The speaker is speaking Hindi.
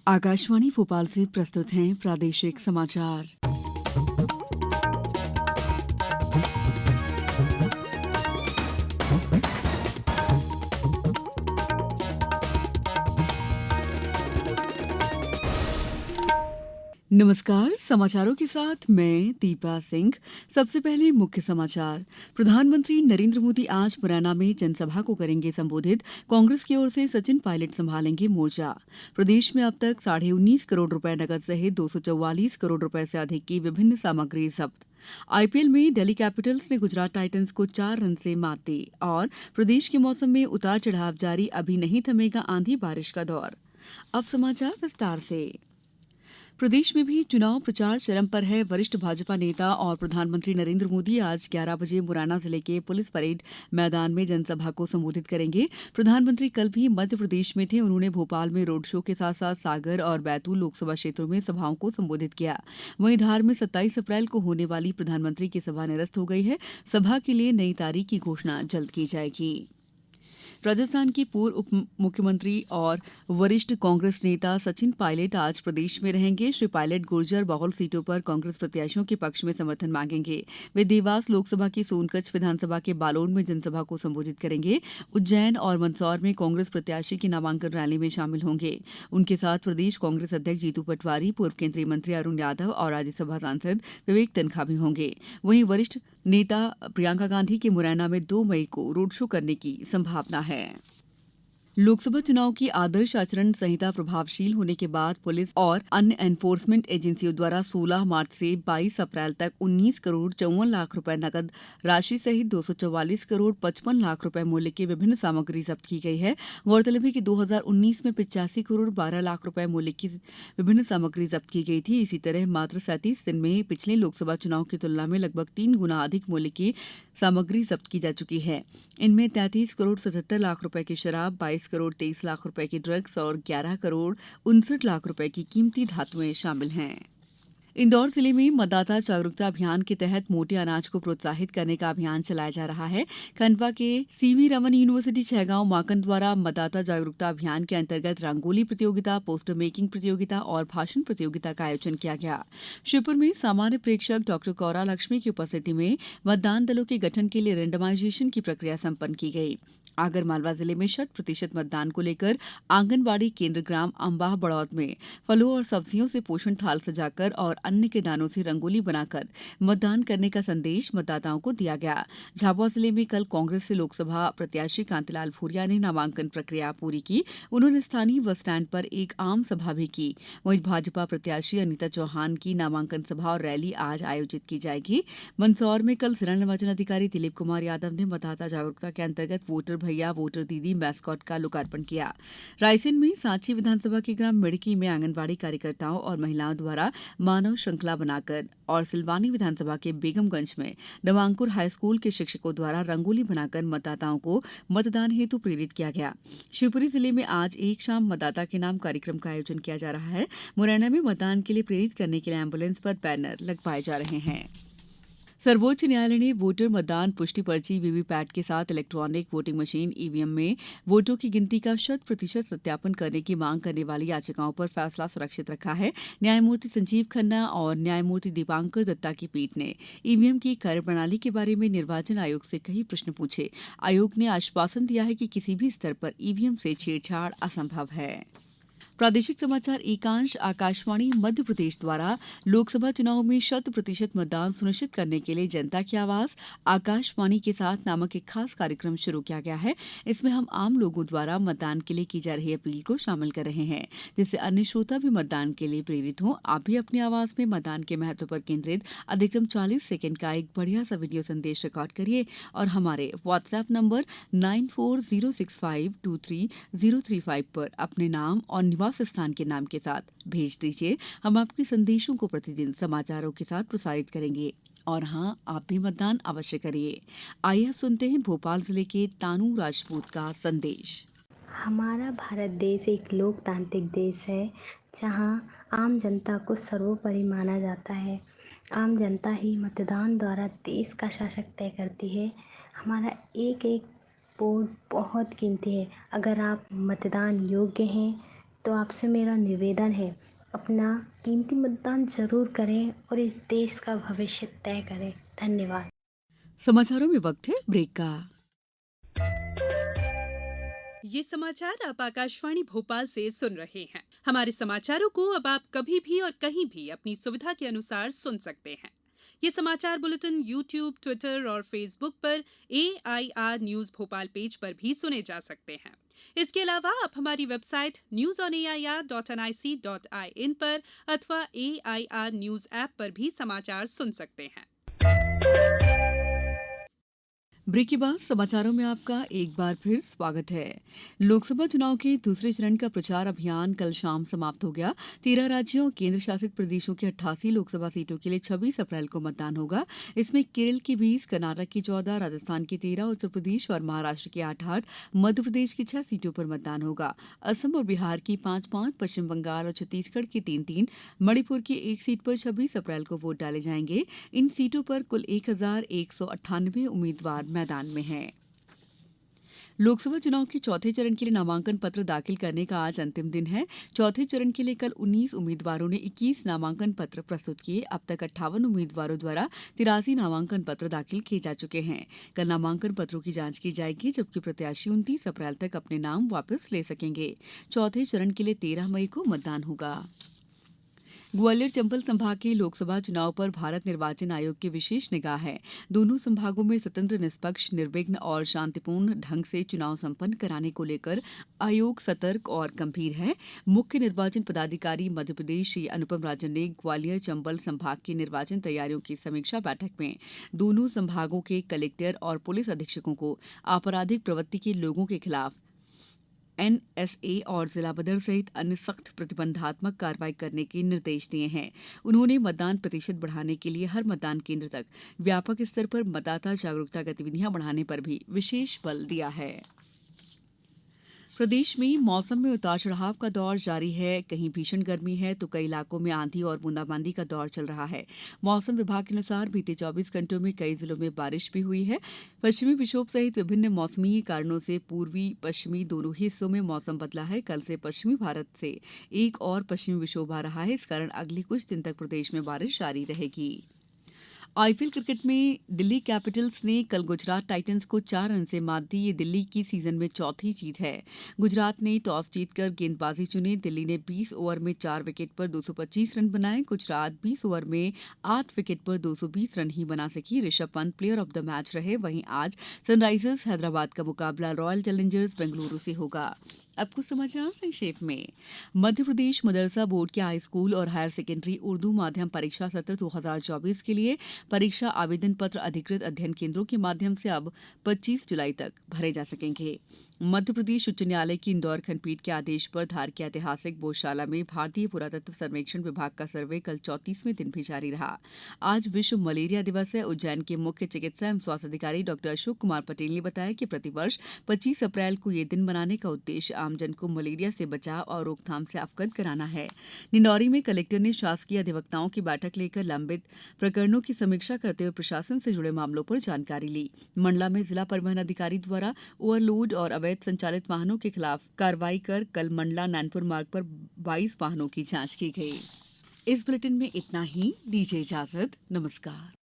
आकाशवाणी भोपाल से प्रस्तुत हैं प्रादेशिक समाचार। नमस्कार, समाचारों के साथ मैं दीपा सिंह। सबसे पहले मुख्य समाचार। प्रधानमंत्री नरेंद्र मोदी आज मुरैना में जनसभा को करेंगे संबोधित। कांग्रेस की ओर से सचिन पायलट संभालेंगे मोर्चा। प्रदेश में अब तक 19.5 करोड़ रुपए नकद सहित 244 करोड़ रुपए से अधिक की विभिन्न सामग्री जब्त। आईपीएल में दिल्ली कैपिटल्स ने गुजरात टाइटंस को 4 रन से मात दी। और प्रदेश के मौसम में उतार चढ़ाव जारी, अभी नहीं थमेगा आंधी बारिश का दौर। अब समाचार विस्तार से। प्रदेश में भी चुनाव प्रचार चरम पर है। वरिष्ठ भाजपा नेता और प्रधानमंत्री नरेंद्र मोदी आज 11 बजे मुरैना जिले के पुलिस परेड मैदान में जनसभा को संबोधित करेंगे। प्रधानमंत्री कल भी मध्य प्रदेश में थे। उन्होंने भोपाल में रोड शो के साथ साथ सागर और बैतूल लोकसभा क्षेत्रों में सभाओं को संबोधित किया। वहीं धार में 27 अप्रैल को होने वाली प्रधानमंत्री की सभा निरस्त हो गई है। सभा के लिए नई तारीख की घोषणा जल्द की जाएगी। राजस्थान के पूर्व उप मुख्यमंत्री और वरिष्ठ कांग्रेस नेता सचिन पायलट आज प्रदेश में रहेंगे। श्री पायलट गुर्जर बाहुल सीटों पर कांग्रेस प्रत्याशियों के पक्ष में समर्थन मांगेंगे। वे देवास लोकसभा की सोनकच्छ विधानसभा के बालोद में जनसभा को संबोधित करेंगे। उज्जैन और मंदसौर में कांग्रेस प्रत्याशी की नामांकन रैली में शामिल होंगे। उनके साथ प्रदेश कांग्रेस अध्यक्ष जीतू पटवारी, पूर्व केंद्रीय मंत्री अरुण यादव और राज्यसभा सांसद विवेक तन्खा भी होंगे। वहीं वरिष्ठ नेता प्रियंका गांधी के मुरैना में 2 मई को रोड शो करने की संभावना है। लोकसभा चुनाव की आदर्श आचरण संहिता प्रभावशील होने के बाद पुलिस और अन्य एनफोर्समेंट एजेंसियों द्वारा 16 मार्च से 22 अप्रैल तक 19 करोड़ 54 लाख रुपए नकद राशि सहित 244 करोड़ 55 लाख रुपए मूल्य की विभिन्न सामग्री जब्त की गई है। गौरतलब है कि 2019 में 85 करोड़ 12 लाख रुपए मूल्य की विभिन्न सामग्री जब्त की गई थी। इसी तरह मात्र 37 दिन में पिछले लोकसभा चुनाव की तुलना में लगभग 3 गुना अधिक मूल्य की सामग्री जब्त की जा चुकी है। इनमें 33 करोड़ 77 लाख रुपए की शराब, 22 करोड़ 23 लाख रुपए की ड्रग्स और 11 करोड़ 59 लाख रुपए की कीमती धातुएं शामिल हैं। इंदौर जिले में मतदाता जागरूकता अभियान के तहत मोटे अनाज को प्रोत्साहित करने का अभियान चलाया जा रहा है। खंडवा के सीवी रमन यूनिवर्सिटी छहगांव माकन द्वारा मतदाता जागरूकता अभियान के अंतर्गत रंगोली प्रतियोगिता, पोस्टर मेकिंग प्रतियोगिता और भाषण प्रतियोगिता का आयोजन किया गया। श्योपुर में सामान्य प्रेक्षक डॉक्टर कौरा लक्ष्मी की उपस्थिति में मतदान दलों के गठन के लिए रेंडमाइजेशन की प्रक्रिया संपन्न की गई। आगर मालवा जिले में 100% मतदान को लेकर आंगनबाड़ी केंद्र ग्राम अंबाह बड़ौद में फलों और सब्जियों से पोषण थाल सजाकर और अन्न के दानों से रंगोली बनाकर मतदान करने का संदेश मतदाताओं को दिया गया। झाबुआ जिले में कल कांग्रेस से लोकसभा प्रत्याशी कांतिलाल भूरिया ने नामांकन प्रक्रिया पूरी की। उन्होंने स्थानीय बस स्टैंड पर एक आम सभा भी की। वहीं भाजपा प्रत्याशी अनीता चौहान की नामांकन सभा और रैली आज आयोजित की जाएगी। मंदसौर में कल जिला निर्वाचन अधिकारी दिलीप कुमार यादव ने मतदाता जागरूकता के अंतर्गत वोटर भैया वोटर दीदी मैस्कॉट का लोकार्पण किया। रायसेन में सांची विधानसभा के ग्राम मिड़की में आंगनबाड़ी कार्यकर्ताओं और महिलाओं द्वारा मानव श्रृंखला बनाकर और सिलवानी विधानसभा के बेगमगंज में नवांकुर हाईस्कूल के शिक्षकों द्वारा रंगोली बनाकर मतदाताओं को मतदान हेतु प्रेरित किया गया। शिवपुरी जिले में आज एक शाम मतदाता के नाम कार्यक्रम का आयोजन किया जा रहा है। मुरैना में मतदान के लिए प्रेरित करने के लिए एम्बुलेंस पर बैनर लगवाए जा रहे हैं। सर्वोच्च न्यायालय ने वोटर मतदान पुष्टि पर्ची वीवीपैट के साथ इलेक्ट्रॉनिक वोटिंग मशीन ईवीएम में वोटों की गिनती का 100% सत्यापन करने की मांग करने वाली याचिकाओं पर फैसला सुरक्षित रखा है। न्यायमूर्ति संजीव खन्ना और न्यायमूर्ति दीपांकर दत्ता की पीठ ने ईवीएम की कार्यप्रणाली के बारे में निर्वाचन आयोग से कई प्रश्न पूछे। आयोग ने आश्वासन दिया है कि किसी भी स्तर पर ईवीएम से छेड़छाड़ असंभव है। प्रादेशिक समाचार एकांश आकाशवाणी मध्य प्रदेश द्वारा लोकसभा चुनाव में 100% मतदान सुनिश्चित करने के लिए जनता की आवाज आकाशवाणी के साथ नामक एक खास कार्यक्रम शुरू किया गया है। इसमें हम आम लोगों द्वारा मतदान के लिए की जा रही अपील को शामिल कर रहे हैं, जिससे अन्य श्रोता भी मतदान के लिए प्रेरित हों। आप भी अपनी आवाज में मतदान के महत्व पर केंद्रित अधिकतम 40 सेकंड का एक बढ़िया सा वीडियो संदेश रिकॉर्ड करिए और हमारे व्हाट्सएप नंबर 9406523035 पर अपने नाम और निवास स्थान के नाम के साथ भेज दीजिए। हम आपके संदेशों को प्रतिदिन समाचारों के साथ प्रसारित करेंगे। और हाँ, आप भी मतदान अवश्य करिए। आइए अब सुनते हैं भोपाल जिले के तानू राजपूत का संदेश। हमारा भारत देश एक लोकतांत्रिक देश है, जहाँ आम जनता को सर्वोपरि माना जाता है। आम जनता ही मतदान द्वारा देश का शासक तय करती है। हमारा एक एक वोट बहुत कीमती है। अगर आप मतदान योग्य हैं तो आपसे मेरा निवेदन है, अपना कीमती मतदान ज़रूर करें और इस देश का भविष्य तय करें। धन्यवाद। समाचारों में वक्त है ब्रेक का। ये समाचार आप आकाशवाणी भोपाल से सुन रहे हैं। हमारे समाचारों को अब आप कभी भी और कहीं भी अपनी सुविधा के अनुसार सुन सकते हैं। ये समाचार बुलेटिन यूट्यूब, ट्विटर और फेसबुक पर AIR न्यूज भोपाल पेज पर भी सुने जा सकते हैं। इसके अलावा आप हमारी वेबसाइट newsonair.nic.in पर अथवा AIR न्यूज ऐप पर भी समाचार सुन सकते हैं। ब्रेक के बाद समाचारों में आपका एक बार फिर स्वागत है। लोकसभा चुनाव के दूसरे चरण का प्रचार अभियान कल शाम समाप्त हो गया। 13 राज्यों और केंद्र शासित प्रदेशों की 88 लोकसभा सीटों के लिए 26 अप्रैल को मतदान होगा। इसमें केरल की 20, कर्नाटक की 14, राजस्थान की 13, उत्तर प्रदेश और महाराष्ट्र की 8-8, मध्य प्रदेश की 6 सीटों पर मतदान होगा। असम और बिहार की 5-5, पश्चिम बंगाल और छत्तीसगढ़ की 3-3, मणिपुर की 1 सीट पर 26 अप्रैल को वोट डाले जाएंगे। इन सीटों पर कुल 1198 उम्मीदवार मैदान में हैं। लोकसभा चुनाव के चौथे चरण के लिए नामांकन पत्र दाखिल करने का आज अंतिम दिन है। चौथे चरण के लिए कल 19 उम्मीदवारों ने 21 नामांकन पत्र प्रस्तुत किए। अब तक 58 उम्मीदवारों द्वारा 83 नामांकन पत्र दाखिल किए जा चुके हैं। कल नामांकन पत्रों की जांच की जाएगी, जबकि प्रत्याशी 29 अप्रैल तक अपने नाम वापस ले सकेंगे। चौथे चरण के लिए 13 मई को मतदान होगा। ग्वालियर चंबल संभाग के लोकसभा चुनाव पर भारत निर्वाचन आयोग की विशेष निगाह है। दोनों संभागों में स्वतंत्र, निष्पक्ष, निर्विघ्न और शांतिपूर्ण ढंग से चुनाव संपन्न कराने को लेकर आयोग सतर्क और गंभीर है। मुख्य निर्वाचन पदाधिकारी मध्यप्रदेश श्री अनुपम राजन ने ग्वालियर चंबल संभाग की निर्वाचन तैयारियों की समीक्षा बैठक में दोनों संभागों के कलेक्टर और पुलिस अधीक्षकों को आपराधिक प्रवृत्ति के लोगों के खिलाफ NSA और जिला बदर सहित अन्य सख्त प्रतिबंधात्मक कार्रवाई करने के निर्देश दिए हैं। उन्होंने मतदान प्रतिशत बढ़ाने के लिए हर मतदान केंद्र तक व्यापक स्तर पर मतदाता जागरूकता गतिविधियां बढ़ाने पर भी विशेष बल दिया है। प्रदेश में मौसम में उतार चढ़ाव का दौर जारी है। कहीं भीषण गर्मी है तो कई इलाकों में आंधी और बूंदाबांदी का दौर चल रहा है। मौसम विभाग के अनुसार बीते 24 घंटों में कई जिलों में बारिश भी हुई है। पश्चिमी विक्षोभ सहित विभिन्न मौसमी कारणों से पूर्वी पश्चिमी दोनों ही हिस्सों में मौसम बदला है। कल से पश्चिमी भारत से एक और पश्चिमी विक्षोभ आ रहा है। इस कारण अगले कुछ दिन तक प्रदेश में बारिश जारी रहेगी। IPL क्रिकेट में दिल्ली कैपिटल्स ने कल गुजरात टाइटंस को 4 रन से मात दी। ये दिल्ली की सीजन में चौथी जीत है। गुजरात ने टॉस जीतकर गेंदबाजी चुनी। दिल्ली ने 20 ओवर में 4 विकेट पर 225 रन बनाए। गुजरात 20 ओवर में 8 विकेट पर 220 रन ही बना सकी। Rishabh Pant player of the match रहे। वहीं आज सनराइजर्स हैदराबाद का मुकाबला रॉयल चैलेंजर्स बेंगलुरु से होगा। अब कुछ समाचार संक्षेप में। मध्य प्रदेश मदरसा बोर्ड के हाई स्कूल और हायर सेकेंडरी उर्दू माध्यम परीक्षा सत्र 2024 के लिए परीक्षा आवेदन पत्र अधिकृत अध्ययन केंद्रों के माध्यम से अब 25 जुलाई तक भरे जा सकेंगे। मध्य प्रदेश उच्च न्यायालय की इंदौर खंडपीठ के आदेश पर धार की ऐतिहासिक बोधशाला में भारतीय पुरातत्व सर्वेक्षण विभाग का सर्वे कल 34वें दिन भी जारी रहा। आज विश्व मलेरिया दिवस है। उज्जैन के मुख्य चिकित्सा एवं स्वास्थ्य अधिकारी डॉ अशोक कुमार पटेल ने बताया कि प्रतिवर्ष 25 अप्रैल को ये दिन मनाने का उद्देश्य आमजन को मलेरिया से बचाव और रोकथाम से अवगत कराना है। निंदौरी में कलेक्टर ने शासकीय अधिवक्ताओं की बैठक लेकर लंबित प्रकरणों की समीक्षा करते हुए प्रशासन से जुड़े मामलों पर जानकारी ली। मंडला में जिला परिवहन अधिकारी द्वारा ओवरलोड और अवैध संचालित वाहनों के खिलाफ कार्रवाई कर कल मंडला नैनपुर मार्ग पर 22 वाहनों की जांच की गई। इस बुलेटिन में इतना ही। दीजिए इजाजत। नमस्कार।